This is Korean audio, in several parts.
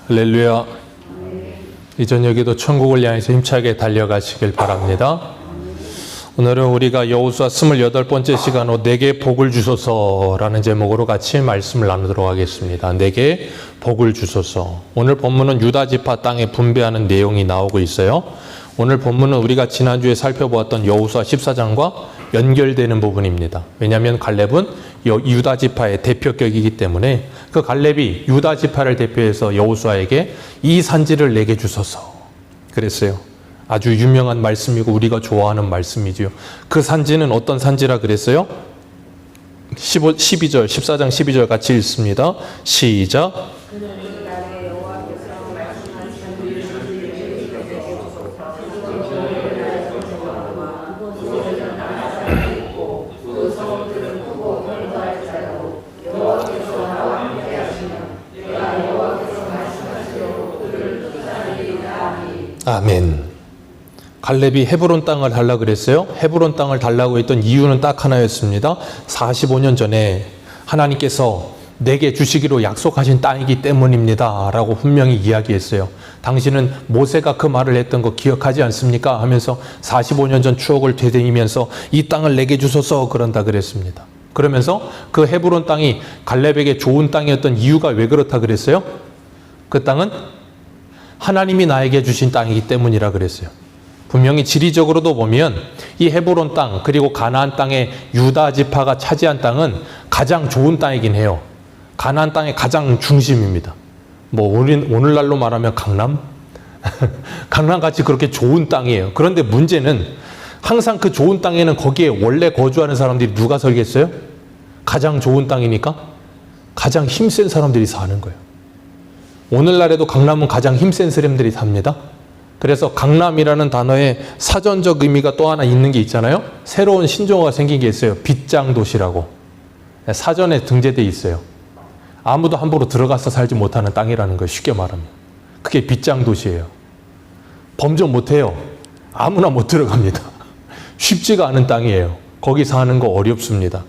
할렐루야. 이 저녁에도 천국을 향해서 힘차게 달려가시길 바랍니다. 오늘은 우리가 여호수아 28번째 시간으로 내게 복을 주소서라는 제목으로 같이 말씀을 나누도록 하겠습니다. 내게 복을 주소서. 오늘 본문은 유다 지파 땅에 분배하는 내용이 나오고 있어요. 오늘 본문은 우리가 지난주에 살펴보았던 여호수아 14장과 연결되는 부분입니다. 왜냐하면 갈렙은 유다 지파의 대표격이기 때문에 그 갈렙이 유다 지파를 대표해서 여호수아에게 이 산지를 내게 주소서 그랬어요. 아주 유명한 말씀이고 우리가 좋아하는 말씀이지요. 그 산지는 어떤 산지라 그랬어요? 12절, 14장 12절 같이 읽습니다. 시작. 아멘. 갈렙이 헤브론 땅을 달라고 그랬어요. 헤브론 땅을 달라고 했던 이유는 딱 하나였습니다. 45년 전에 하나님께서 내게 주시기로 약속하신 땅이기 때문입니다 라고 분명히 이야기했어요. 당신은 모세가 그 말을 했던 거 기억하지 않습니까? 하면서 45년 전 추억을 되새기면서 이 땅을 내게 주소서 그런다 그랬습니다. 그러면서 그 헤브론 땅이 갈렙에게 좋은 땅이었던 이유가 왜 그렇다 그랬어요? 그 땅은 하나님이 나에게 주신 땅이기 때문이라 그랬어요. 분명히 지리적으로도 보면 이 헤브론 땅 그리고 가나안 땅의 유다 지파가 차지한 땅은 가장 좋은 땅이긴 해요. 가나안 땅의 가장 중심입니다. 뭐 오늘날로 말하면 강남? 강남같이 그렇게 좋은 땅이에요. 그런데 문제는 항상 그 좋은 땅에는 거기에 원래 거주하는 사람들이 누가 살겠어요? 가장 좋은 땅이니까 가장 힘센 사람들이 사는 거예요. 오늘날에도 강남은 가장 힘센 사람들이 삽니다. 그래서 강남이라는 단어에 사전적 의미가 또 하나 있는 게 있잖아요. 새로운 신조어가 생긴 게 있어요. 빗장도시라고. 사전에 등재되어 있어요. 아무도 함부로 들어가서 살지 못하는 땅이라는 거예요. 쉽게 말하면. 그게 빗장도시예요. 범접 못해요. 아무나 못 들어갑니다. 쉽지가 않은 땅이에요. 거기 사는 거 어렵습니다.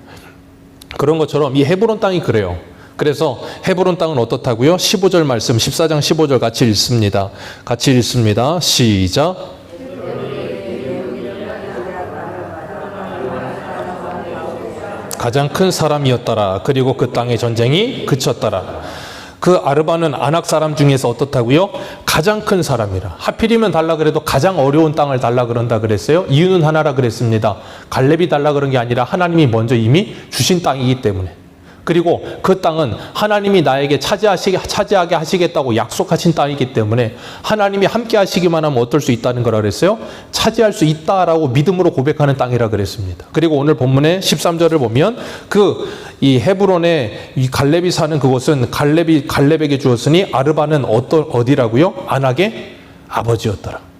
그런 것처럼 이 헤브론 땅이 그래요. 그래서 헤브론 땅은 어떻다고요? 15절 말씀 14장 15절 같이 읽습니다. 같이 읽습니다. 시작. 가장 큰 사람이었더라. 그리고 그 땅의 전쟁이 그쳤더라. 그 아르바는 아낙 사람 중에서 어떻다고요? 가장 큰 사람이라. 하필이면 달라 그래도 가장 어려운 땅을 달라 그런다 그랬어요. 이유는 하나라 그랬습니다. 갈렙이 달라 그런 게 아니라 하나님이 먼저 이미 주신 땅이기 때문에. 그리고 그 땅은 하나님이 나에게 차지하게 하시겠다고 약속하신 땅이기 때문에 하나님이 함께 하시기만 하면 어떨 수 있다는 거라 그랬어요? 차지할 수 있다라고 믿음으로 고백하는 땅이라 그랬습니다. 그리고 오늘 본문의 13절을 보면 이 헤브론에 이 갈렙이 사는 그곳은 갈렙에게 주었으니 아르바는 어디라고요? 아낙의 아버지였더라.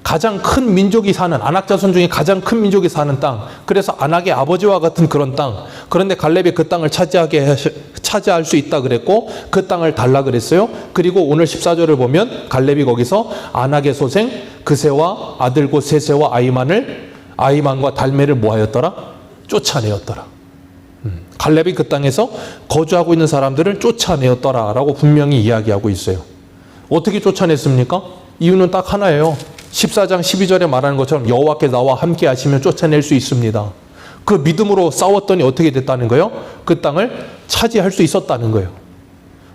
가장 큰 민족이 사는 아낙 자손 중에 가장 큰 민족이 사는 땅. 그래서 아낙의 아버지와 같은 그런 땅. 그런데 갈렙이 그 땅을 차지할 수 있다 그랬고 그 땅을 달라 그랬어요. 그리고 오늘 14절을 보면 갈렙이 거기서 아낙의 소생 그새와 아들 곧 세세와 아이만과 달메를 뭐하였더라? 쫓아내었더라. 갈렙이 그 땅에서 거주하고 있는 사람들을 쫓아내었더라라고 분명히 이야기하고 있어요. 어떻게 쫓아냈습니까? 이유는 딱 하나예요. 14장 12절에 말하는 것처럼 여호와께 나와 함께 하시면 쫓아낼 수 있습니다. 그 믿음으로 싸웠더니 어떻게 됐다는 거예요? 그 땅을 차지할 수 있었다는 거예요.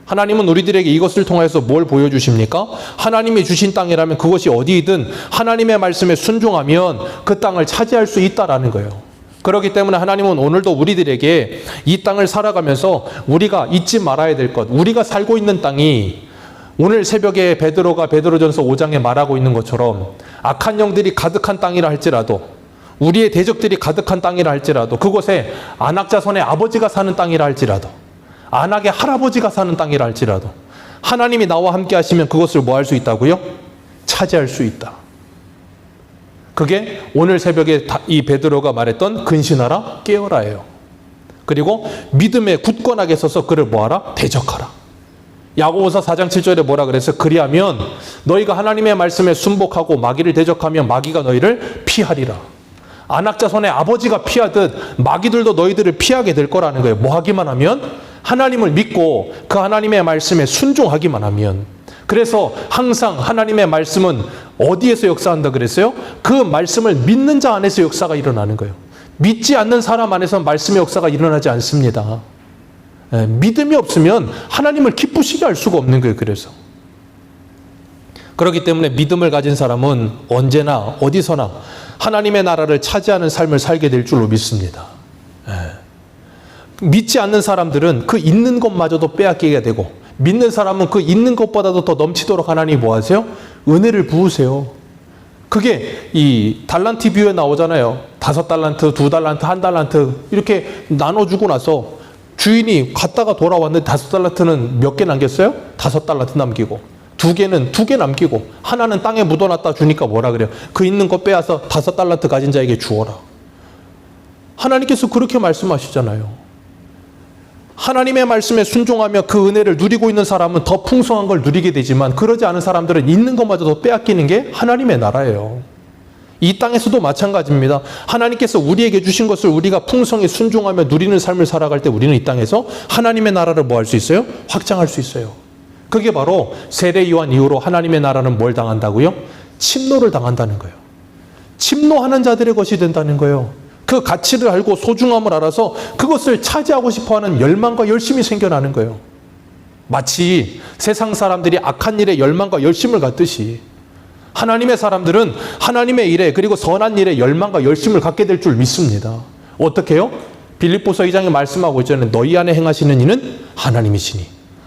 하나님은 우리들에게 이것을 통해서 뭘 보여주십니까? 하나님이 주신 땅이라면 그것이 어디이든 하나님의 말씀에 순종하면 그 땅을 차지할 수 있다라는 거예요. 그렇기 때문에 하나님은 오늘도 우리들에게 이 땅을 살아가면서 우리가 잊지 말아야 될 것, 우리가 살고 있는 땅이 오늘 새벽에 베드로가 베드로전서 5장에 말하고 있는 것처럼 악한 영들이 가득한 땅이라 할지라도 우리의 대적들이 가득한 땅이라 할지라도 그곳에 아낙 자손의 아버지가 사는 땅이라 할지라도 아낙의 할아버지가 사는 땅이라 할지라도 하나님이 나와 함께 하시면 그것을 뭐 할 수 있다고요? 차지할 수 있다. 그게 오늘 새벽에 이 베드로가 말했던 근신하라 깨어라예요. 그리고 믿음에 굳건하게 서서 그를 뭐하라? 대적하라. 야고보서 4장 7절에 뭐라 그랬어요? 그리하면 너희가 하나님의 말씀에 순복하고 마귀를 대적하면 마귀가 너희를 피하리라. 아낙 자손의 아버지가 피하듯 마귀들도 너희들을 피하게 될 거라는 거예요. 뭐 하기만 하면? 하나님을 믿고 그 하나님의 말씀에 순종하기만 하면 그래서 항상 하나님의 말씀은 어디에서 역사한다 그랬어요? 그 말씀을 믿는 자 안에서 역사가 일어나는 거예요. 믿지 않는 사람 안에서 말씀의 역사가 일어나지 않습니다. 믿음이 없으면 하나님을 기쁘시게 할 수가 없는 거예요. 그래서 그렇기 때문에 믿음을 가진 사람은 언제나 어디서나 하나님의 나라를 차지하는 삶을 살게 될 줄로 믿습니다. 믿지 않는 사람들은 그 있는 것마저도 빼앗기게 되고, 믿는 사람은 그 있는 것보다도 더 넘치도록 하나님이 뭐 하세요? 은혜를 부으세요. 그게 이 달란트 비유에 나오잖아요. 5달란트, 2달란트, 1달란트 이렇게 나눠주고 나서 주인이 갔다가 돌아왔는데 5달란트는 몇 개 남겼어요? 5달란트 남기고, 2개는 2개 남기고, 하나는 땅에 묻어놨다 주니까 뭐라 그래요? 그 있는 거 빼앗아 5달란트 가진 자에게 주어라. 하나님께서 그렇게 말씀하시잖아요. 하나님의 말씀에 순종하며 그 은혜를 누리고 있는 사람은 더 풍성한 걸 누리게 되지만, 그러지 않은 사람들은 있는 것마저도 빼앗기는 게 하나님의 나라예요. 이 땅에서도 마찬가지입니다. 하나님께서 우리에게 주신 것을 우리가 풍성히 순종하며 누리는 삶을 살아갈 때 우리는 이 땅에서 하나님의 나라를 뭐 할 수 있어요? 확장할 수 있어요. 그게 바로 세례 요한 이후로 하나님의 나라는 뭘 당한다고요? 침노를 당한다는 거예요. 침노하는 자들의 것이 된다는 거예요. 그 가치를 알고 소중함을 알아서 그것을 차지하고 싶어하는 열망과 열심이 생겨나는 거예요. 마치 세상 사람들이 악한 일에 열망과 열심을 갖듯이 하나님의 사람들은 하나님의 일에, 그리고 선한 일에 열망과 열심을 갖게 될 줄 믿습니다. 어떻게 해요? 빌립보서 2장에 말씀하고 있잖아요. 너희 안에 행하시는 이는 하나님이시니,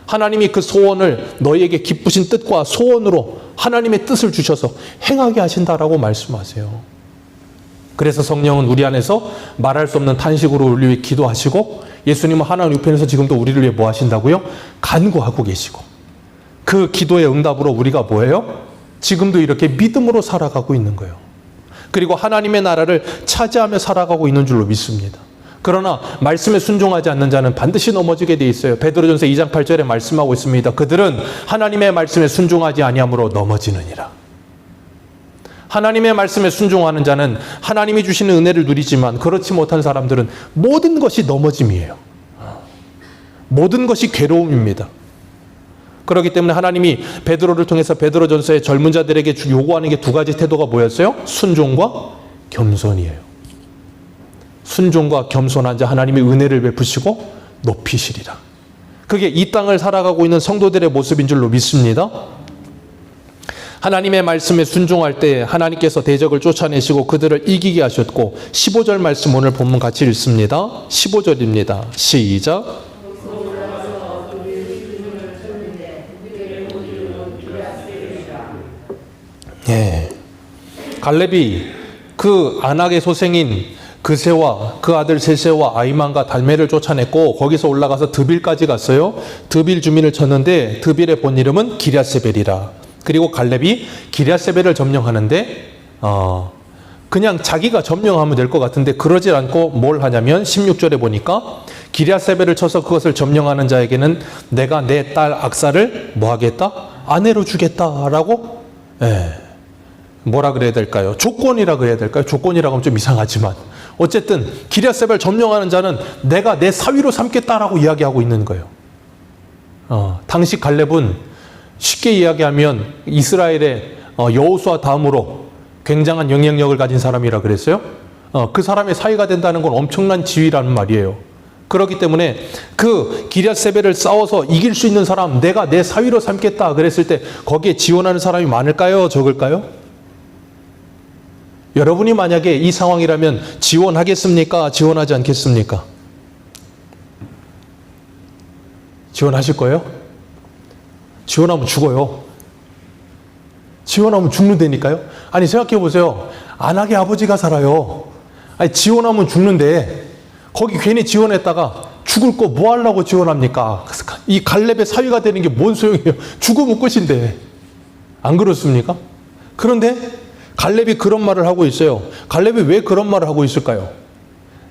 하나님이 그 소원을 너희에게 기쁘신 뜻과 소원으로 하나님의 뜻을 주셔서 행하게 하신다라고 말씀하세요. 그래서 성령은 우리 안에서 말할 수 없는 탄식으로 우리 위해 기도하시고, 예수님은 하나님 우편에서 지금도 우리를 위해 뭐 하신다고요? 간구하고 계시고, 그 기도의 응답으로 우리가 뭐예요? 지금도 이렇게 믿음으로 살아가고 있는 거예요. 그리고 하나님의 나라를 차지하며 살아가고 있는 줄로 믿습니다. 그러나 말씀에 순종하지 않는 자는 반드시 넘어지게 돼 있어요. 베드로전서 2장 8절에 말씀하고 있습니다. 그들은 하나님의 말씀에 순종하지 아니함으로 넘어지느니라. 하나님의 말씀에 순종하는 자는 하나님이 주시는 은혜를 누리지만, 그렇지 못한 사람들은 모든 것이 넘어짐이에요. 모든 것이 괴로움입니다. 그렇기 때문에 하나님이 베드로를 통해서 베드로전서에 젊은 자들에게 요구하는 게 2가지 태도가 뭐였어요? 순종과 겸손이에요. 순종과 겸손한 자 하나님이 은혜를 베푸시고 높이시리라. 그게 이 땅을 살아가고 있는 성도들의 모습인 줄로 믿습니다. 하나님의 말씀에 순종할 때 하나님께서 대적을 쫓아내시고 그들을 이기게 하셨고, 15절 말씀 오늘 본문 같이 읽습니다. 15절입니다. 시작. 예. 갈렙이 그 안악의 소생인 그새와 그 아들 세세와 아이만과 달메를 쫓아냈고, 거기서 올라가서 드빌까지 갔어요. 드빌 주민을 쳤는데 드빌의 본 이름은 기랴세벨이라. 그리고 갈렙이 기랴세벨을 점령하는데 그냥 자기가 점령하면 될 것 같은데 그러질 않고 뭘 하냐면 16절에 보니까 기랴세벨을 쳐서 그것을 점령하는 자에게는 내가 내 딸 악사를 뭐 하겠다? 아내로 주겠다라고, 뭐라 그래야 될까요? 조건이라 그래야 될까요? 조건이라고 하면 좀 이상하지만 어쨌든 기랴세벨 점령하는 자는 내가 내 사위로 삼겠다라고 이야기하고 있는 거예요. 당시 갈렙은 쉽게 이야기하면 이스라엘의 여호수아 다음으로 굉장한 영향력을 가진 사람이라 그랬어요. 그 사람의 사위가 된다는 건 엄청난 지위라는 말이에요. 그렇기 때문에 그 기랴세벨을 싸워서 이길 수 있는 사람, 내가 내 사위로 삼겠다 그랬을 때 거기에 지원하는 사람이 많을까요? 적을까요? 여러분이 만약에 이 상황이라면 지원하겠습니까? 지원하지 않겠습니까? 지원하실 거예요? 지원하면 죽어요. 지원하면 죽는다니까요. 아니 생각해 보세요. 안악의 아버지가 살아요. 아니 지원하면 죽는데 거기 괜히 지원했다가 죽을 거 뭐 하려고 지원합니까? 이 갈렙의 사위가 되는 게 뭔 소용이에요. 죽으면 끝인데. 안 그렇습니까? 그런데 갈렙이 그런 말을 하고 있어요. 갈렙이 왜 그런 말을 하고 있을까요?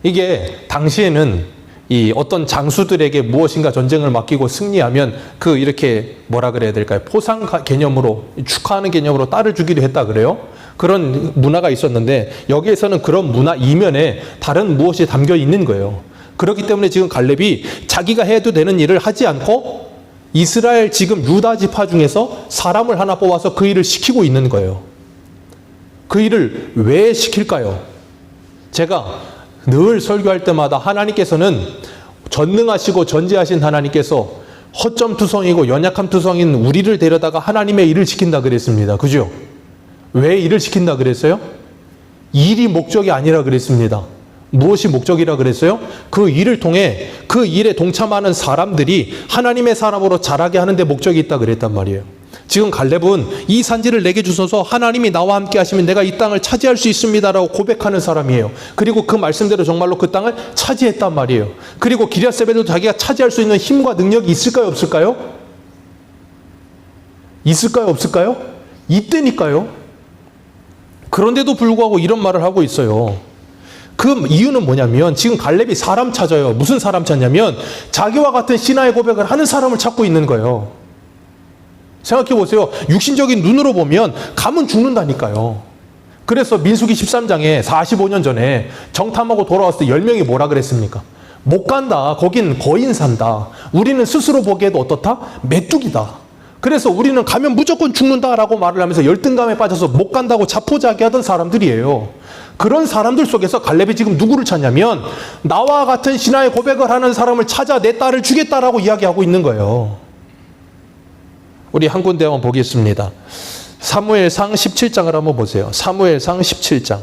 이게 당시에는 이 어떤 장수들에게 무엇인가 전쟁을 맡기고 승리하면 그 이렇게 뭐라 그래야 될까요? 포상 개념으로, 축하하는 개념으로 딸을 주기도 했다 그래요. 그런 문화가 있었는데 여기에서는 그런 문화 이면에 다른 무엇이 담겨 있는 거예요. 그렇기 때문에 지금 갈렙이 자기가 해도 되는 일을 하지 않고 이스라엘 지금 유다 지파 중에서 사람을 하나 뽑아서 그 일을 시키고 있는 거예요. 그 일을 왜 시킬까요? 제가 늘 설교할 때마다 하나님께서는 전능하시고 전지하신 하나님께서 허점투성이고 연약함투성인 우리를 데려다가 하나님의 일을 시킨다 그랬습니다. 그죠? 왜 일을 시킨다 그랬어요? 일이 목적이 아니라 그랬습니다. 무엇이 목적이라 그랬어요? 그 일을 통해 그 일에 동참하는 사람들이 하나님의 사람으로 자라게 하는데 목적이 있다 그랬단 말이에요. 지금 갈렙은 이 산지를 내게 주소서 하나님이 나와 함께 하시면 내가 이 땅을 차지할 수 있습니다라고 고백하는 사람이에요. 그리고 그 말씀대로 정말로 그 땅을 차지했단 말이에요. 그리고 기럇세벨도 자기가 차지할 수 있는 힘과 능력이 있을까요? 없을까요? 있을까요? 없을까요? 있다니까요. 그런데도 불구하고 이런 말을 하고 있어요. 그 이유는 뭐냐면 지금 갈렙이 사람 찾아요. 무슨 사람 찾냐면 자기와 같은 신앙의 고백을 하는 사람을 찾고 있는 거예요. 생각해 보세요. 육신적인 눈으로 보면 가면 죽는다니까요. 그래서 민수기 13장에 45년 전에 정탐하고 돌아왔을 때 10명이 뭐라 그랬습니까? 못 간다. 거긴 거인 산다. 우리는 스스로 보기에도 어떻다? 메뚜기다. 그래서 우리는 가면 무조건 죽는다라고 말을 하면서 열등감에 빠져서 못 간다고 자포자기하던 사람들이에요. 그런 사람들 속에서 갈렙이 지금 누구를 찾냐면 나와 같은 신앙의 고백을 하는 사람을 찾아 내 딸을 주겠다라고 이야기하고 있는 거예요. 우리 한 군데 한번 보겠습니다. 사무엘상 17장을 한번 보세요. 사무엘상 17장.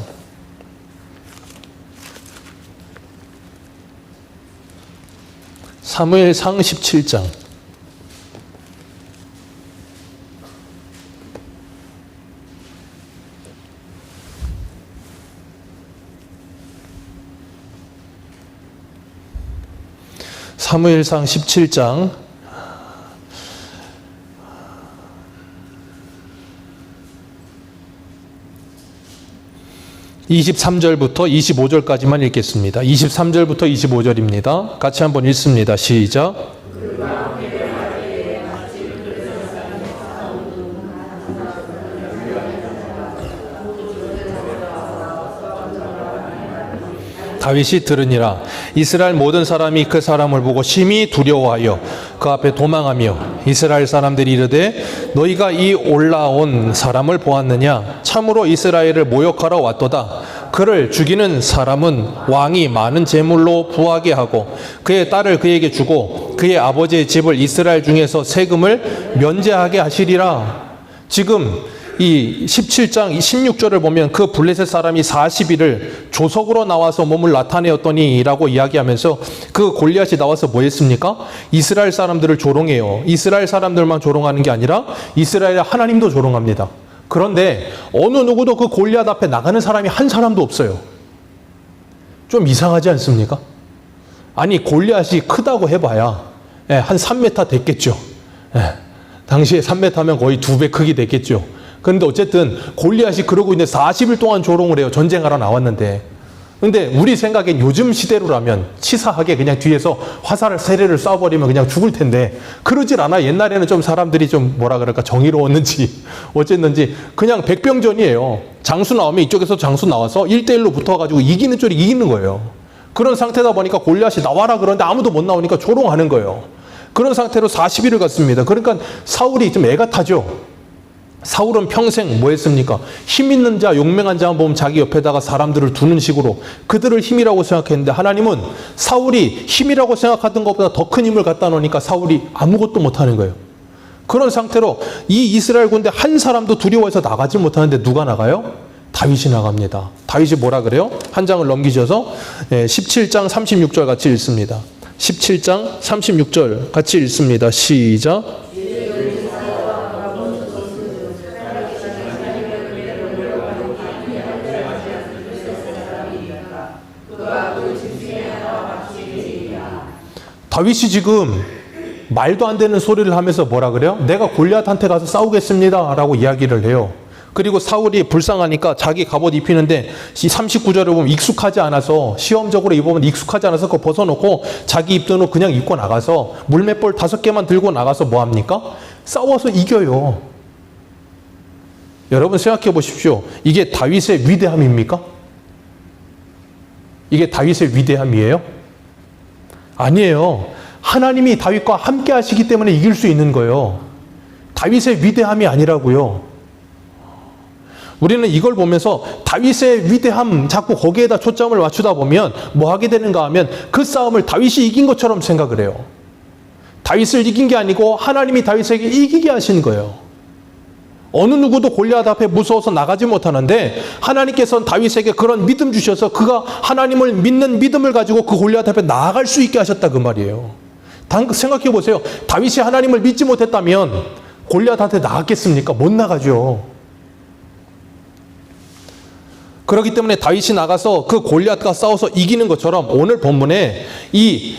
사무엘상 17장. 사무엘상 17장 23절부터 25절까지만 읽겠습니다. 23절부터 25절입니다. 같이 한번 읽습니다. 시작. 다윗이 들으니라. 이스라엘 모든 사람이 그 사람을 보고 심히 두려워하여 그 앞에 도망하며 이스라엘 사람들이 이르되 너희가 이 올라온 사람을 보았느냐? 참으로 이스라엘을 모욕하러 왔도다. 그를 죽이는 사람은 왕이 많은 재물로 부하게 하고 그의 딸을 그에게 주고 그의 아버지의 집을 이스라엘 중에서 세금을 면제하게 하시리라. 지금 이 17장 16절을 보면 그 블레셋 사람이 40일을 조석으로 나와서 몸을 나타내었더니 라고 이야기하면서 그 골리앗이 나와서 뭐 했습니까? 이스라엘 사람들을 조롱해요. 이스라엘 사람들만 조롱하는 게 아니라 이스라엘의 하나님도 조롱합니다. 그런데 어느 누구도 그 골리앗 앞에 나가는 사람이 한 사람도 없어요. 좀 이상하지 않습니까? 아니 골리앗이 크다고 해봐야 한 3m 됐겠죠. 당시에 3m면 거의 2배 크기 됐겠죠. 그런데 어쨌든 골리앗이 그러고 있는데 40일 동안 조롱을 해요. 전쟁하러 나왔는데. 근데 우리 생각엔 요즘 시대로라면 치사하게 그냥 뒤에서 화살을 세례를 쏴버리면 그냥 죽을 텐데 그러질 않아. 옛날에는 좀 사람들이 좀 뭐라 그럴까 정의로웠는지 어쨌는지 그냥 백병전이에요. 장수 나오면 이쪽에서 장수 나와서 1대1로 붙어가지고 이기는 쪽이 이기는 거예요. 그런 상태다 보니까 골리앗이 나와라 그러는데 아무도 못 나오니까 조롱하는 거예요. 그런 상태로 40일을 갔습니다. 그러니까 사울이 좀 애가 타죠. 사울은 평생 뭐 했습니까? 힘 있는 자, 용맹한 자만 보면 자기 옆에다가 사람들을 두는 식으로 그들을 힘이라고 생각했는데 하나님은 사울이 힘이라고 생각하던 것보다 더 큰 힘을 갖다 놓으니까 사울이 아무것도 못하는 거예요. 그런 상태로 이 이스라엘 군대 한 사람도 두려워해서 나가지 못하는데 누가 나가요? 다윗이 나갑니다. 다윗이 뭐라 그래요? 한 장을 넘기셔서 17장 36절 같이 읽습니다. 17장 36절 같이 읽습니다. 시작. 다윗이 지금 말도 안 되는 소리를 하면서 뭐라 그래요? 내가 골리앗한테 가서 싸우겠습니다 라고 이야기를 해요. 그리고 사울이 불쌍하니까 자기 갑옷 입히는데 39절을 보면 익숙하지 않아서 시험적으로 입으면 익숙하지 않아서 그거 벗어놓고 자기 입던 옷 그냥 입고 나가서 물맷볼 5개만 들고 나가서 뭐합니까? 싸워서 이겨요. 여러분 생각해 보십시오. 이게 다윗의 위대함입니까? 이게 다윗의 위대함이에요? 아니에요. 하나님이 다윗과 함께 하시기 때문에 이길 수 있는 거예요. 다윗의 위대함이 아니라고요. 우리는 이걸 보면서 다윗의 위대함 자꾸 거기에다 초점을 맞추다 보면 뭐 하게 되는가 하면 그 싸움을 다윗이 이긴 것처럼 생각을 해요. 다윗을 이긴 게 아니고 하나님이 다윗에게 이기게 하신 거예요. 어느 누구도 골리앗 앞에 무서워서 나가지 못하는데 하나님께서는 다윗에게 그런 믿음 주셔서 그가 하나님을 믿는 믿음을 가지고 그 골리앗 앞에 나아갈 수 있게 하셨다 그 말이에요. 생각해 보세요. 다윗이 하나님을 믿지 못했다면 골리앗한테 나갔겠습니까? 못 나가죠. 그렇기 때문에 다윗이 나가서 그 골리앗과 싸워서 이기는 것처럼 오늘 본문에 이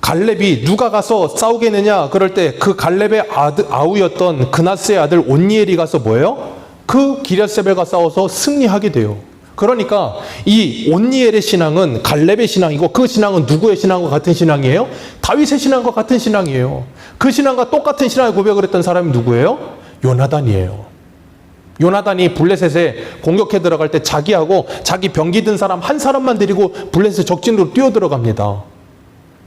갈렙이 누가 가서 싸우겠느냐 그럴 때 그 갈렙의 아우였던 그나스의 아들 온니엘이 가서 뭐예요? 그 기럇세벨과 싸워서 승리하게 돼요. 그러니까 이 온니엘의 신앙은 갈렙의 신앙이고 그 신앙은 누구의 신앙과 같은 신앙이에요? 다윗의 신앙과 같은 신앙이에요. 그 신앙과 똑같은 신앙을 고백을 했던 사람이 누구예요? 요나단이에요. 요나단이 블레셋에 공격해 들어갈 때 자기하고 자기 병기 든 사람 한 사람만 데리고 블레셋 적진으로 뛰어 들어갑니다.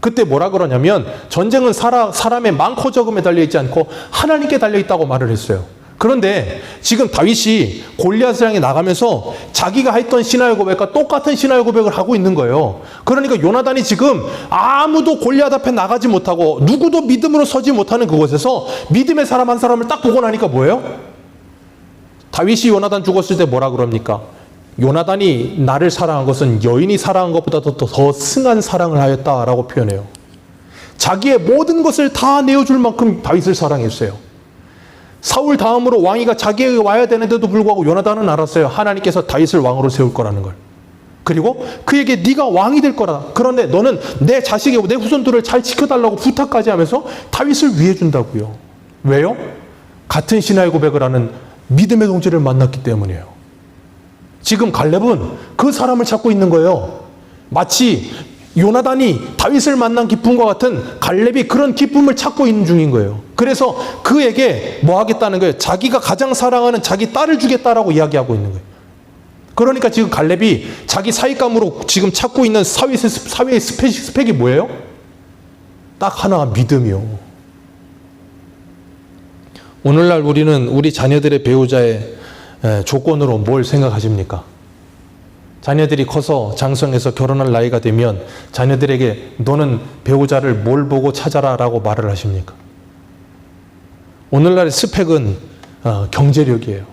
그때 뭐라 그러냐면 전쟁은 사람의 많고 적음에 달려있지 않고 하나님께 달려있다고 말을 했어요. 그런데 지금 다윗이 골리앗을 향해 나가면서 자기가 했던 신앙의 고백과 똑같은 신앙의 고백을 하고 있는 거예요. 그러니까 요나단이 지금 아무도 골리앗 앞에 나가지 못하고 누구도 믿음으로 서지 못하는 그곳에서 믿음의 사람 한 사람을 딱 보고 나니까 뭐예요? 다윗이 요나단 죽었을 때 뭐라 그럽니까? 요나단이 나를 사랑한 것은 여인이 사랑한 것보다 더 승한 사랑을 하였다라고 표현해요. 자기의 모든 것을 다 내어줄 만큼 다윗을 사랑했어요. 사울 다음으로 왕위가 자기에게 와야 되는데도 불구하고 요나단은 알았어요. 하나님께서 다윗을 왕으로 세울 거라는 걸. 그리고 그에게 네가 왕이 될 거라. 그런데 너는 내 자식의 내 후손들을 잘 지켜달라고 부탁까지 하면서 다윗을 위해 준다고요. 왜요? 같은 신앙의 고백을 하는 믿음의 동지를 만났기 때문이에요. 지금 갈렙은 그 사람을 찾고 있는 거예요. 마치 요나단이 다윗을 만난 기쁨과 같은 갈렙이 그런 기쁨을 찾고 있는 중인 거예요. 그래서 그에게 뭐 하겠다는 거예요? 자기가 가장 사랑하는 자기 딸을 주겠다라고 이야기하고 있는 거예요. 그러니까 지금 갈렙이 자기 사익감으로 지금 찾고 있는 사회의 스펙이 뭐예요? 딱 하나, 믿음이요. 오늘날 우리는 우리 자녀들의 배우자의 조건으로 뭘 생각하십니까? 자녀들이 커서 장성해서 결혼할 나이가 되면 자녀들에게 너는 배우자를 뭘 보고 찾아라 라고 말을 하십니까? 오늘날의 스펙은 경제력이에요.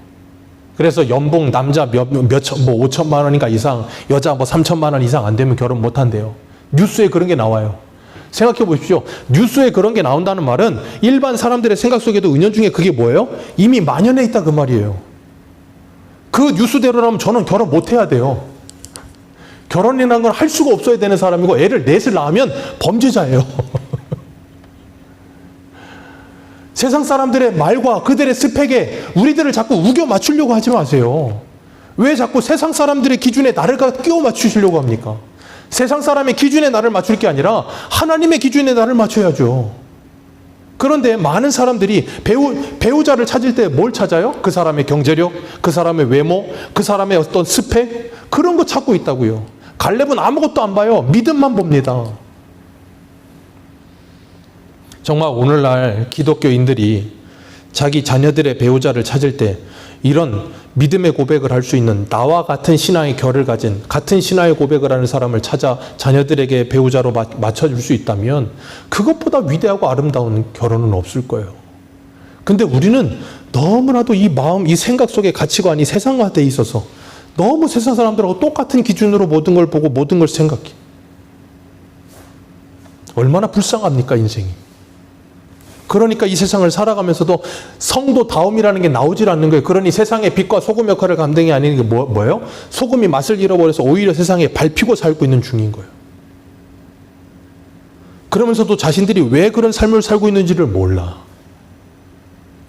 그래서 연봉 남자 뭐 5천만 원인가 이상, 여자 뭐 3천만 원 이상 안 되면 결혼 못 한대요. 뉴스에 그런 게 나와요. 생각해 보십시오. 뉴스에 그런 게 나온다는 말은 일반 사람들의 생각 속에도 은연중에 그게 뭐예요? 이미 만연해 있다 그 말이에요. 그 뉴스대로라면 저는 결혼 못 해야 돼요. 결혼이라는 건 할 수가 없어야 되는 사람이고 애를 넷을 낳으면 범죄자예요. 세상 사람들의 말과 그들의 스펙에 우리들을 자꾸 우겨 맞추려고 하지 마세요. 왜 자꾸 세상 사람들의 기준에 나를 끼워 맞추시려고 합니까? 세상 사람의 기준에 나를 맞출 게 아니라 하나님의 기준에 나를 맞춰야죠. 그런데 많은 사람들이 배우자를 찾을 때 뭘 찾아요? 그 사람의 경제력, 그 사람의 외모, 그 사람의 어떤 스펙, 그런 거 찾고 있다고요. 갈렙은 아무것도 안 봐요. 믿음만 봅니다. 정말 오늘날 기독교인들이 자기 자녀들의 배우자를 찾을 때 이런 믿음의 고백을 할 수 있는 나와 같은 신앙의 결을 가진 같은 신앙의 고백을 하는 사람을 찾아 자녀들에게 배우자로 맞춰줄 수 있다면 그것보다 위대하고 아름다운 결혼은 없을 거예요. 근데 우리는 너무나도 이 마음, 이 생각 속의 가치관이 세상화되어 있어서 너무 세상 사람들하고 똑같은 기준으로 모든 걸 보고 모든 걸 생각해. 얼마나 불쌍합니까, 인생이. 그러니까 이 세상을 살아가면서도 성도다움이라는 게 나오질 않는 거예요. 그러니 세상의 빛과 소금 역할을 감당이 아닌 게 뭐예요? 소금이 맛을 잃어버려서 오히려 세상에 밟히고 살고 있는 중인 거예요. 그러면서도 자신들이 왜 그런 삶을 살고 있는지를 몰라.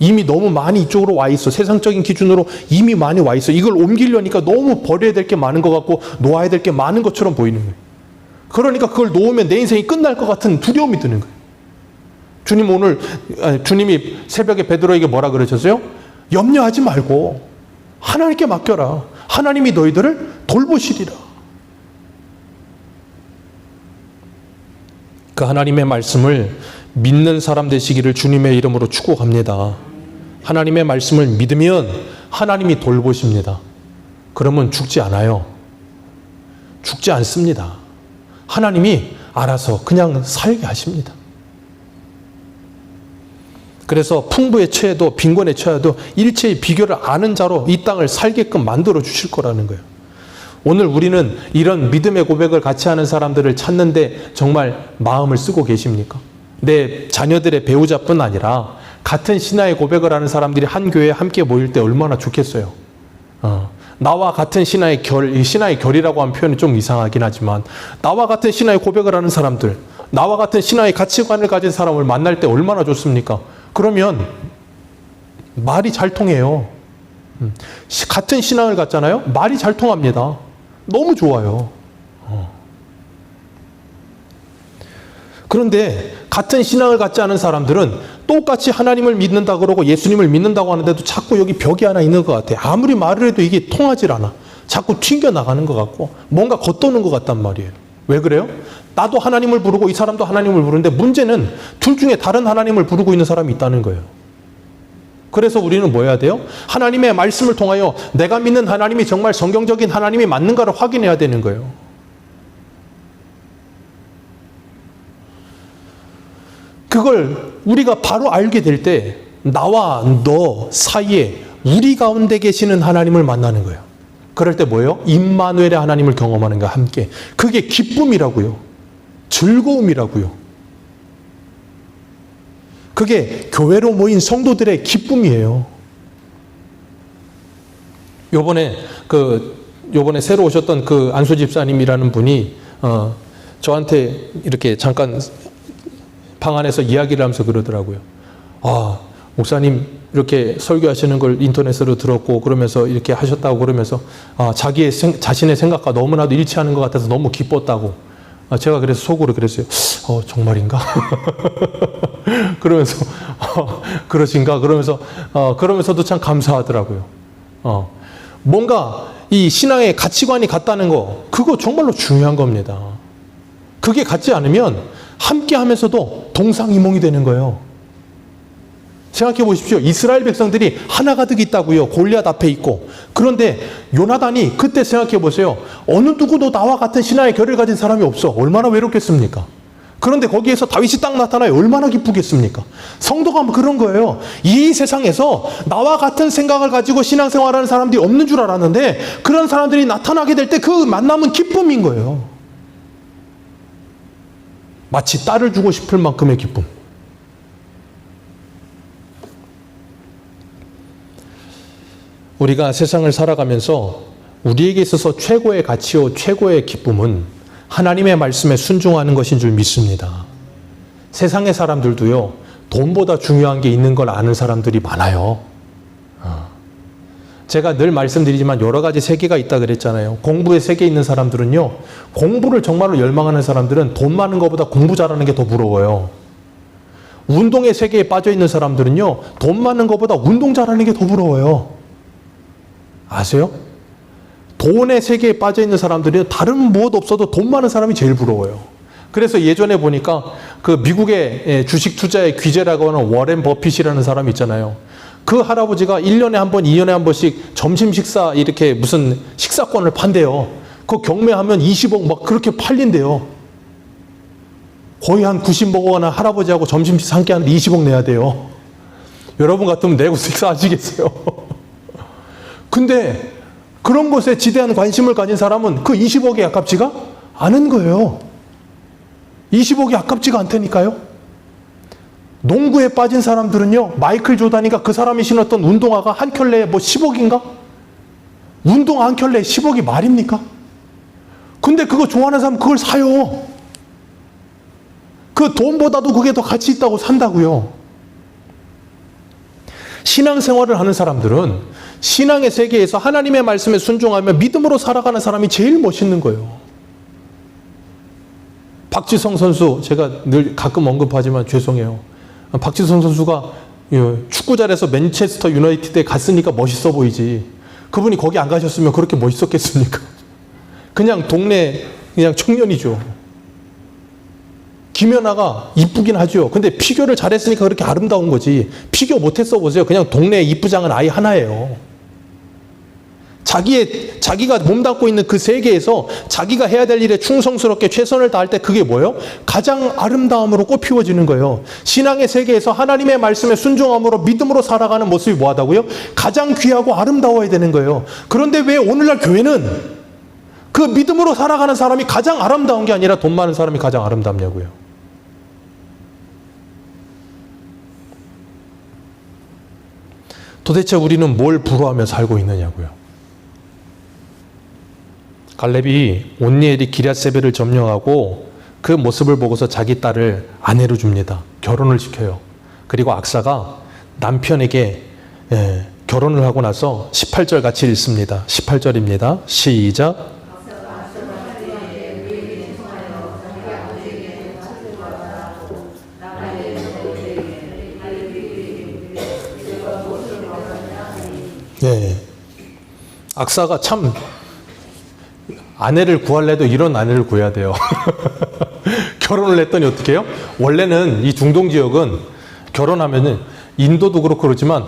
이미 너무 많이 이쪽으로 와 있어. 세상적인 기준으로 이미 많이 와 있어. 이걸 옮기려니까 너무 버려야 될 게 많은 것 같고 놓아야 될 게 많은 것처럼 보이는 거예요. 그러니까 그걸 놓으면 내 인생이 끝날 것 같은 두려움이 드는 거예요. 주님이 새벽에 베드로에게 뭐라 그러셨어요? 염려하지 말고 하나님께 맡겨라. 하나님이 너희들을 돌보시리라. 그 하나님의 말씀을 믿는 사람 되시기를 주님의 이름으로 축복합니다. 하나님의 말씀을 믿으면 하나님이 돌보십니다. 그러면 죽지 않아요. 죽지 않습니다. 하나님이 알아서 그냥 살게 하십니다. 그래서 풍부에 처해도 빈곤에 처해도 일체의 비교를 아는 자로 이 땅을 살게끔 만들어 주실 거라는 거예요. 오늘 우리는 이런 믿음의 고백을 같이 하는 사람들을 찾는데 정말 마음을 쓰고 계십니까? 내 자녀들의 배우자뿐 아니라 같은 신앙의 고백을 하는 사람들이 한 교회에 함께 모일 때 얼마나 좋겠어요. 나와 같은 신앙의 결, 신앙의 결이라고 하는 표현이 좀 이상하긴 하지만 나와 같은 신앙의 고백을 하는 사람들, 나와 같은 신앙의 가치관을 가진 사람을 만날 때 얼마나 좋습니까? 그러면 말이 잘 통해요. 같은 신앙을 갖잖아요. 말이 잘 통합니다. 너무 좋아요. 그런데 같은 신앙을 갖지 않은 사람들은 똑같이 하나님을 믿는다 그러고 예수님을 믿는다고 하는데도 자꾸 여기 벽이 하나 있는 것 같아요. 아무리 말을 해도 이게 통하질 않아. 자꾸 튕겨나가는 것 같고 뭔가 겉도는 것 같단 말이에요. 왜 그래요? 나도 하나님을 부르고 이 사람도 하나님을 부르는데 문제는 둘 중에 다른 하나님을 부르고 있는 사람이 있다는 거예요. 그래서 우리는 뭐 해야 돼요? 하나님의 말씀을 통하여 내가 믿는 하나님이 정말 성경적인 하나님이 맞는가를 확인해야 되는 거예요. 그걸 우리가 바로 알게 될 때 나와 너 사이에 우리 가운데 계시는 하나님을 만나는 거예요. 그럴 때 뭐예요? 임마누엘의 하나님을 경험하는 거야, 함께. 그게 기쁨이라고요. 즐거움이라고요. 그게 교회로 모인 성도들의 기쁨이에요. 요번에 새로 오셨던 그 안수 집사님이라는 분이 저한테 이렇게 잠깐 방 안에서 이야기를 하면서 그러더라고요. 아, 목사님 이렇게 설교하시는 걸 인터넷으로 들었고 그러면서 이렇게 하셨다고 그러면서 자신의 생각과 너무나도 일치하는 것 같아서 너무 기뻤다고. 제가 그래서 속으로 그랬어요. 정말인가? 그러면서 그러신가? 그러면서도 참 감사하더라고요. 뭔가 이 신앙의 가치관이 같다는 거, 그거 정말로 중요한 겁니다. 그게 같지 않으면 함께 하면서도 동상이몽이 되는 거예요. 생각해 보십시오. 이스라엘 백성들이 하나 가득 있다고요. 골리앗 앞에 있고. 그런데 요나단이 그때 생각해 보세요. 어느 누구도 나와 같은 신앙의 결을 가진 사람이 없어. 얼마나 외롭겠습니까? 그런데 거기에서 다윗이 딱 나타나요. 얼마나 기쁘겠습니까? 성도가 그런 거예요. 이 세상에서 나와 같은 생각을 가지고 신앙생활하는 사람들이 없는 줄 알았는데 그런 사람들이 나타나게 될 때 그 만남은 기쁨인 거예요. 마치 딸을 주고 싶을 만큼의 기쁨. 우리가 세상을 살아가면서 우리에게 있어서 최고의 가치요 최고의 기쁨은 하나님의 말씀에 순종하는 것인 줄 믿습니다. 세상의 사람들도요, 돈보다 중요한 게 있는 걸 아는 사람들이 많아요. 제가 늘 말씀드리지만 여러 가지 세계가 있다 그랬잖아요. 공부의 세계에 있는 사람들은요, 공부를 정말로 열망하는 사람들은 돈 많은 것보다 공부 잘하는 게 더 부러워요. 운동의 세계에 빠져 있는 사람들은요, 돈 많은 것보다 운동 잘하는 게 더 부러워요. 아세요? 돈의 세계에 빠져 있는 사람들이 다른 무엇 없어도 돈 많은 사람이 제일 부러워요. 그래서 예전에 보니까 그 미국의 주식 투자의 귀재라고 하는 워렌 버핏이라는 사람이 있잖아요. 그 할아버지가 1년에 한 번, 2년에 한 번씩 점심 식사 이렇게 무슨 식사권을 판대요. 그 경매하면 20억 막 그렇게 팔린대요. 거의 한 90 먹어가는 할아버지하고 점심 식사 함께 하는데 20억 내야 돼요. 여러분 같으면 내고 식사하시겠어요? 근데 그런 것에 지대한 관심을 가진 사람은 그 20억이 아깝지가 않은 거예요. 20억이 아깝지가 않다니까요. 농구에 빠진 사람들은요, 마이클 조단이가 그 사람이 신었던 운동화가 한 켤레에 뭐 10억인가? 운동화 한 켤레에 10억이 말입니까? 근데 그거 좋아하는 사람은 그걸 사요. 그 돈보다도 그게 더 가치 있다고 산다고요. 신앙생활을 하는 사람들은 신앙의 세계에서 하나님의 말씀에 순종하며 믿음으로 살아가는 사람이 제일 멋있는 거예요. 박지성 선수, 제가 늘 가끔 언급하지만 죄송해요. 박지성 선수가 축구 잘해서 맨체스터 유나이티드에 갔으니까 멋있어 보이지. 그분이 거기 안 가셨으면 그렇게 멋있었겠습니까? 그냥 동네 그냥 청년이죠. 김연아가 이쁘긴 하죠. 근데 피겨를 잘했으니까 그렇게 아름다운 거지. 피겨 못했어 보세요. 그냥 동네 이쁘장은 아이 하나예요. 자기가 몸담고 있는 그 세계에서 자기가 해야 될 일에 충성스럽게 최선을 다할 때 그게 뭐예요? 가장 아름다움으로 꽃피워지는 거예요. 신앙의 세계에서 하나님의 말씀에 순종함으로 믿음으로 살아가는 모습이 뭐하다고요? 가장 귀하고 아름다워야 되는 거예요. 그런데 왜 오늘날 교회는 그 믿음으로 살아가는 사람이 가장 아름다운 게 아니라 돈 많은 사람이 가장 아름답냐고요. 도대체 우리는 뭘 부러워하며 살고 있느냐고요. 갈렙이 온니엘이 기럇세벨을 점령하고 그 모습을 보고서 자기 딸을 아내로 줍니다. 결혼을 시켜요. 그리고 악사가 남편에게 결혼을 하고 나서 18절 같이 읽습니다. 18절입니다. 시작. 네. 악사가 참 아내를 구하려도 이런 아내를 구해야 돼요. 결혼을 했더니 어떻게 해요? 원래는 이 중동 지역은 결혼하면은 인도도 그렇고 그렇지만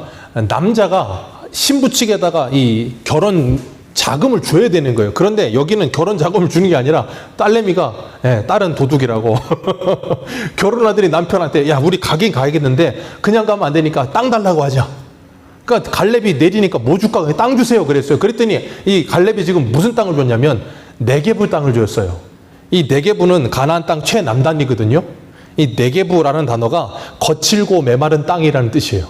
남자가 신부 측에다가 이 결혼 자금을 줘야 되는 거예요. 그런데 여기는 결혼 자금을 주는 게 아니라 딸내미가 딸은 도둑이라고 결혼하더니 남편한테 야 우리 가긴 가야겠는데 그냥 가면 안 되니까 땅 달라고 하자. 그러니까 갈렙이 내리니까 뭐 줄까? 땅 주세요 그랬어요. 그랬더니 이 갈렙이 지금 무슨 땅을 줬냐면 네게부 땅을 줬어요. 이 네게부는 가나안 땅 최남단이거든요. 이 네게부라는 단어가 거칠고 메마른 땅이라는 뜻이에요.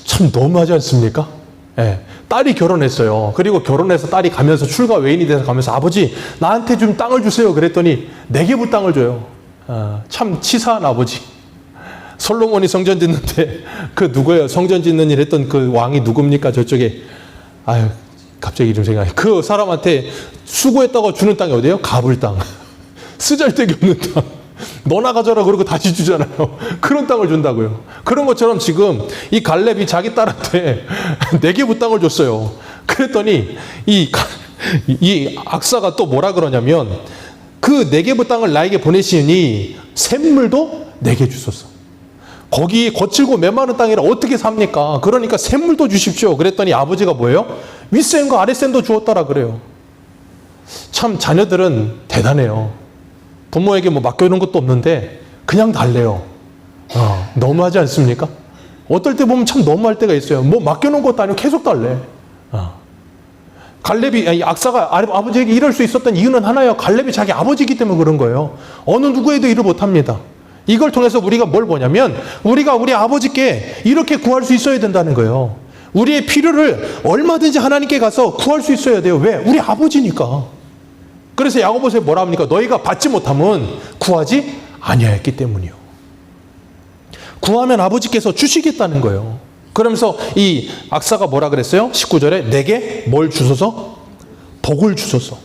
참 너무하지 않습니까? 딸이 결혼했어요. 그리고 결혼해서 딸이 가면서 출가 외인이 돼서 가면서 아버지 나한테 좀 땅을 주세요 그랬더니 네게부 땅을 줘요. 참 치사한 아버지. 솔로몬이 성전 짓는데 그 누구예요? 성전 짓는 일 했던 그 왕이 누굽니까? 저쪽에 아유 갑자기 이름 생각이 그 사람한테 수고했다고 주는 땅이 어디예요? 가불 땅. 쓰잘데기 없는 땅. 너나 가져라 그러고 다시 주잖아요. 그런 땅을 준다고요. 그런 것처럼 지금 이 갈렙이 자기 딸한테 네게부 땅을 줬어요. 그랬더니 이 악사가 또 뭐라 그러냐면 그 네게부 땅을 나에게 보내시니 샘물도 내게 주소서. 거기 거칠고 메마른 땅이라 어떻게 삽니까? 그러니까 샘물도 주십시오. 그랬더니 아버지가 뭐예요? 윗샘과 아랫샘도 주었다라 그래요. 참 자녀들은 대단해요. 부모에게 뭐 맡겨놓은 것도 없는데 그냥 달래요. 너무하지 않습니까? 어떨 때 보면 참 너무할 때가 있어요. 뭐 맡겨놓은 것도 아니고 계속 달래. 갈렙이 악사가 아버지에게 이럴 수 있었던 이유는 하나예요. 갈렙이 자기 아버지이기 때문에 그런 거예요. 어느 누구에도 일을 못합니다. 이걸 통해서 우리가 뭘 보냐면 우리가 우리 아버지께 이렇게 구할 수 있어야 된다는 거예요. 우리의 필요를 얼마든지 하나님께 가서 구할 수 있어야 돼요. 왜? 우리 아버지니까. 그래서 야고보서에 뭐라 합니까? 너희가 받지 못하면 구하지 아니하였기 때문이요. 구하면 아버지께서 주시겠다는 거예요. 그러면서 이 악사가 뭐라 그랬어요? 19절에 내게 뭘 주소서? 복을 주소서.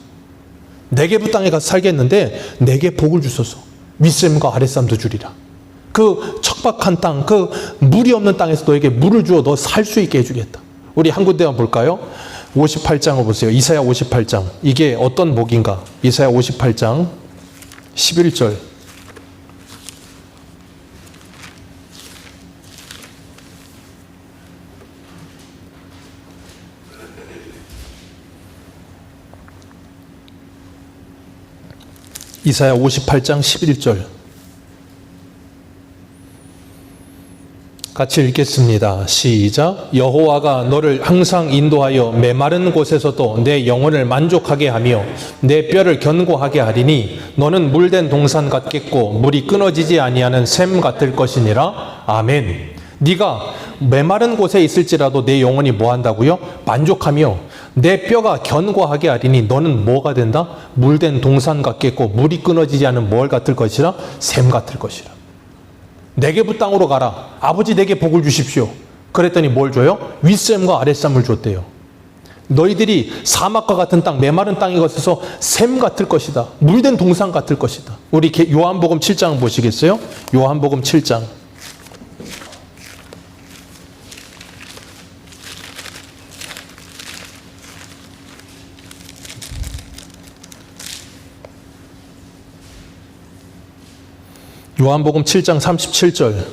네게부 땅에 가서 살겠는데 내게 복을 주소서. 윗샘과 아랫샘도 주리라. 그 척박한 땅, 그 물이 없는 땅에서 너에게 물을 주어 너 살 수 있게 해주겠다. 우리 한 군데만 볼까요? 58장을 보세요. 이사야 58장. 이게 어떤 복인가? 이사야 58장 11절. 이사야 58장 11절 같이 읽겠습니다. 시작. 여호와가 너를 항상 인도하여 메마른 곳에서도 내 영혼을 만족하게 하며 내 뼈를 견고하게 하리니 너는 물된 동산 같겠고 물이 끊어지지 아니하는 샘 같을 것이니라. 아멘. 네가 메마른 곳에 있을지라도 내 영혼이 뭐한다고요? 만족하며 내 뼈가 견고하게 하리니 너는 뭐가 된다? 물된 동산 같겠고 물이 끊어지지 않은 뭘 같을 것이라? 샘 같을 것이라. 네게부 땅으로 가라. 아버지 내게 복을 주십시오. 그랬더니 뭘 줘요? 윗샘과 아랫샘을 줬대요. 너희들이 사막과 같은 땅, 메마른 땅에 거쳐서 샘 같을 것이다. 물된 동산 같을 것이다. 우리 요한복음 7장 보시겠어요? 요한복음 7장. 요한복음 7장 37절.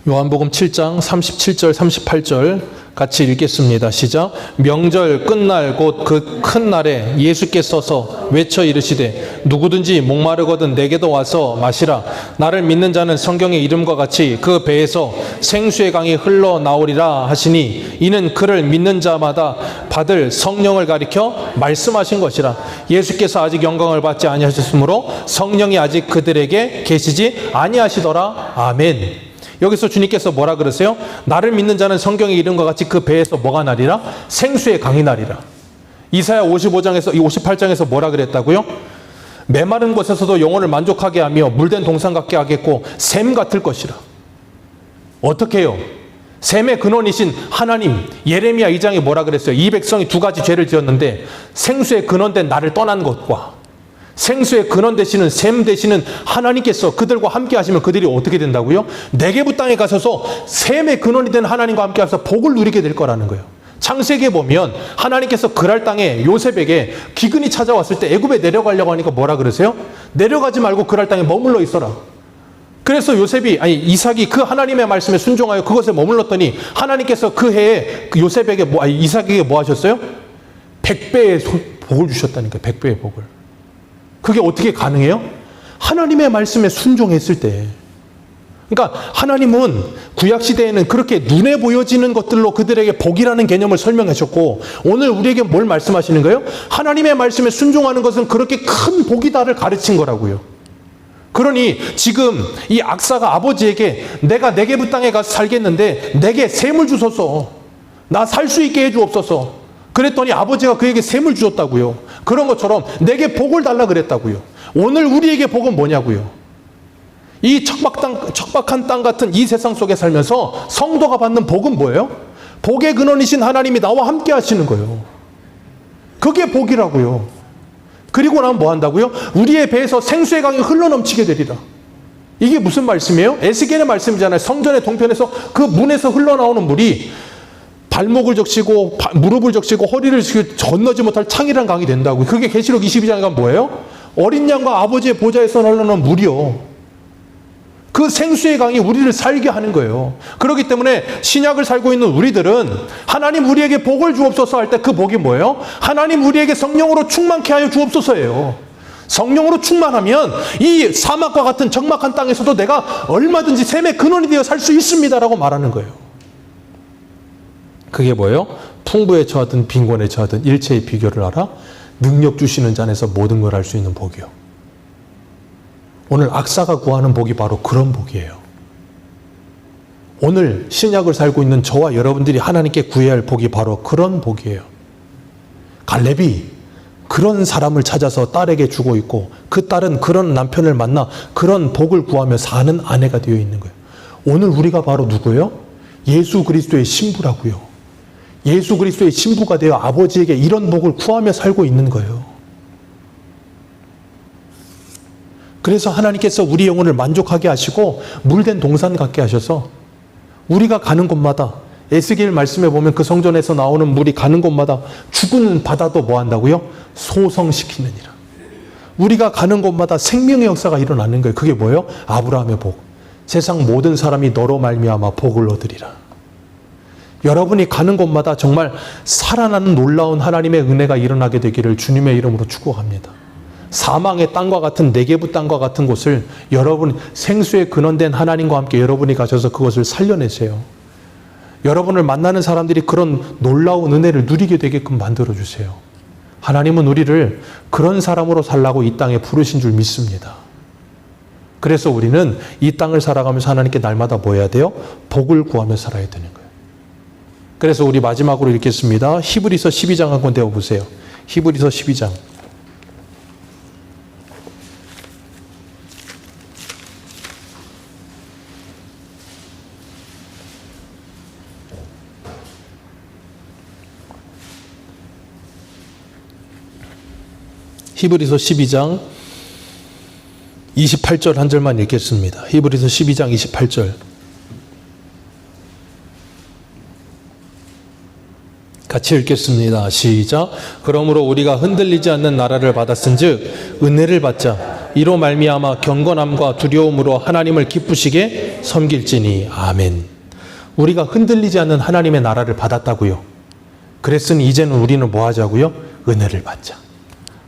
요한복음 7장 37절 38절 같이 읽겠습니다. 시작. 명절 끝날 곧 그 큰 날에 예수께서서 외쳐 이르시되 누구든지 목마르거든 내게도 와서 마시라. 나를 믿는 자는 성경의 이름과 같이 그 배에서 생수의 강이 흘러나오리라 하시니 이는 그를 믿는 자마다 받을 성령을 가리켜 말씀하신 것이라. 예수께서 아직 영광을 받지 아니하셨으므로 성령이 아직 그들에게 계시지 아니하시더라. 아멘. 여기서 주님께서 뭐라 그러세요? 나를 믿는 자는 성경의 이름과 같이 그 배에서 뭐가 나리라? 생수의 강이 나리라. 이사야 58장에서 뭐라 그랬다고요? 메마른 곳에서도 영혼을 만족하게 하며 물된 동산 같게 하겠고 샘 같을 것이라. 어떻게 해요? 샘의 근원이신 하나님, 예레미야 2장에 뭐라 그랬어요? 이 백성이 두 가지 죄를 지었는데 생수의 근원된 나를 떠난 것과 생수의 근원 되시는 샘 되시는 하나님께서 그들과 함께 하시면 그들이 어떻게 된다고요? 네게부 땅에 가셔서 샘의 근원이 된 하나님과 함께 하셔서 복을 누리게 될 거라는 거예요. 창세기에 보면 하나님께서 그랄 땅에 요셉에게 기근이 찾아왔을 때 애굽에 내려가려고 하니까 뭐라 그러세요? 내려가지 말고 그랄 땅에 머물러 있어라. 그래서 이삭이 그 하나님의 말씀에 순종하여 그것에 머물렀더니 하나님께서 그 해에 요셉에게 이삭에게 뭐 하셨어요? 100배의 복을 주셨다니까. 100배의 복을. 그게 어떻게 가능해요? 하나님의 말씀에 순종했을 때. 그러니까 하나님은 구약시대에는 그렇게 눈에 보여지는 것들로 그들에게 복이라는 개념을 설명하셨고 오늘 우리에게 뭘 말씀하시는 거예요? 하나님의 말씀에 순종하는 것은 그렇게 큰 복이다를 가르친 거라고요. 그러니 지금 이 악사가 아버지에게 내가 네게부 땅에 가서 살겠는데 내게 샘을 주소서. 나 살 수 있게 해주옵소서. 그랬더니 아버지가 그에게 샘을 주셨다고요. 그런 것처럼 내게 복을 달라 그랬다고요. 오늘 우리에게 복은 뭐냐고요. 이 척박한 땅 같은 이 세상 속에 살면서 성도가 받는 복은 뭐예요? 복의 근원이신 하나님이 나와 함께 하시는 거예요. 그게 복이라고요. 그리고 나면 뭐 한다고요? 우리의 배에서 생수의 강이 흘러넘치게 되리라. 이게 무슨 말씀이에요? 에스겔의 말씀이잖아요. 성전의 동편에서 그 문에서 흘러나오는 물이 발목을 적시고 무릎을 적시고 허리를 건너지 못할 창이란 강이 된다고. 그게 계시록 22장에 가면 뭐예요? 어린 양과 아버지의 보좌에서 흘러나오는 물이요. 그 생수의 강이 우리를 살게 하는 거예요. 그렇기 때문에 신약을 살고 있는 우리들은 하나님 우리에게 복을 주옵소서 할 때 그 복이 뭐예요? 하나님 우리에게 성령으로 충만케 하여 주옵소서예요. 성령으로 충만하면 이 사막과 같은 적막한 땅에서도 내가 얼마든지 샘의 근원이 되어 살 수 있습니다라고 말하는 거예요. 그게 뭐예요? 풍부에 처하든 빈곤에 처하든 일체의 비결을 알아 능력 주시는 잔에서 모든 걸 할 수 있는 복이요. 오늘 악사가 구하는 복이 바로 그런 복이에요. 오늘 신약을 살고 있는 저와 여러분들이 하나님께 구해야 할 복이 바로 그런 복이에요. 갈렙이 그런 사람을 찾아서 딸에게 주고 있고 그 딸은 그런 남편을 만나 그런 복을 구하며 사는 아내가 되어 있는 거예요. 오늘 우리가 바로 누구예요? 예수 그리스도의 신부라고요. 예수 그리스도의 신부가 되어 아버지에게 이런 복을 구하며 살고 있는 거예요. 그래서 하나님께서 우리 영혼을 만족하게 하시고 물된 동산 같게 하셔서 우리가 가는 곳마다 에스겔 말씀에 보면 그 성전에서 나오는 물이 가는 곳마다 죽은 바다도 뭐 한다고요? 소성시키느니라. 우리가 가는 곳마다 생명의 역사가 일어나는 거예요. 그게 뭐예요? 아브라함의 복. 세상 모든 사람이 너로 말미암아 복을 얻으리라. 여러분이 가는 곳마다 정말 살아나는 놀라운 하나님의 은혜가 일어나게 되기를 주님의 이름으로 축복합니다. 사망의 땅과 같은 네게부 땅과 같은 곳을 여러분 생수의 근원된 하나님과 함께 여러분이 가셔서 그것을 살려내세요. 여러분을 만나는 사람들이 그런 놀라운 은혜를 누리게 되게끔 만들어주세요. 하나님은 우리를 그런 사람으로 살라고 이 땅에 부르신 줄 믿습니다. 그래서 우리는 이 땅을 살아가면서 하나님께 날마다 뭐 해야 돼요? 복을 구하며 살아야 되는 거예요. 그래서 우리 마지막으로 읽겠습니다. 히브리서 12장 한번 떼어보세요. 히브리서 12장. 히브리서 12장 28절 한 절만 읽겠습니다. 히브리서 12장 28절. 같이 읽겠습니다. 시작. 그러므로 우리가 흔들리지 않는 나라를 받았은즉 은혜를 받자. 이로 말미암아 경건함과 두려움으로 하나님을 기쁘시게 섬길지니. 아멘. 우리가 흔들리지 않는 하나님의 나라를 받았다고요. 그랬으니 이제는 우리는 뭐 하자고요? 은혜를 받자.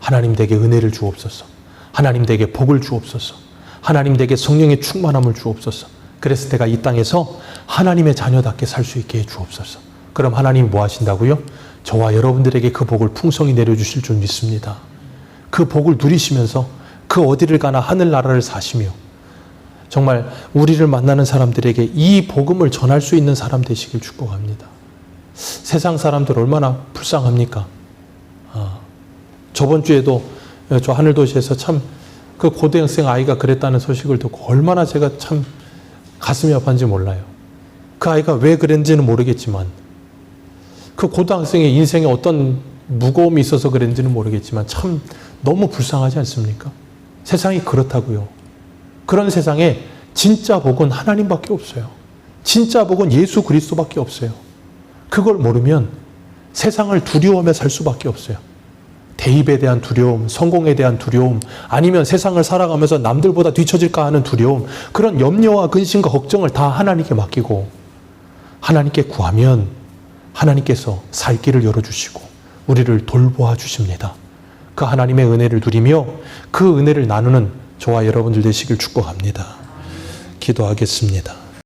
하나님 댁에 은혜를 주옵소서. 하나님 댁에 복을 주옵소서. 하나님 댁에 성령의 충만함을 주옵소서. 그래서 내가 이 땅에서 하나님의 자녀답게 살 수 있게 해 주옵소서. 그럼 하나님이 뭐 하신다고요? 저와 여러분들에게 그 복을 풍성히 내려주실 줄 믿습니다. 그 복을 누리시면서 그 어디를 가나 하늘나라를 사시며 정말 우리를 만나는 사람들에게 이 복음을 전할 수 있는 사람 되시길 축복합니다. 세상 사람들 얼마나 불쌍합니까? 저번 주에도 저 하늘도시에서 참 그 고등학생 아이가 그랬다는 소식을 듣고 얼마나 제가 참 가슴이 아팠는지 몰라요. 그 아이가 왜 그랬는지는 모르겠지만 그 고등학생의 인생에 어떤 무거움이 있어서 그랬는지는 모르겠지만 참 너무 불쌍하지 않습니까? 세상이 그렇다고요. 그런 세상에 진짜 복은 하나님밖에 없어요. 진짜 복은 예수 그리스도밖에 없어요. 그걸 모르면 세상을 두려워하며 살 수밖에 없어요. 대입에 대한 두려움, 성공에 대한 두려움, 아니면 세상을 살아가면서 남들보다 뒤처질까 하는 두려움, 그런 염려와 근심과 걱정을 다 하나님께 맡기고 하나님께 구하면 하나님께서 살 길을 열어주시고 우리를 돌보아 주십니다. 그 하나님의 은혜를 누리며 그 은혜를 나누는 저와 여러분들 되시길 축복합니다. 기도하겠습니다.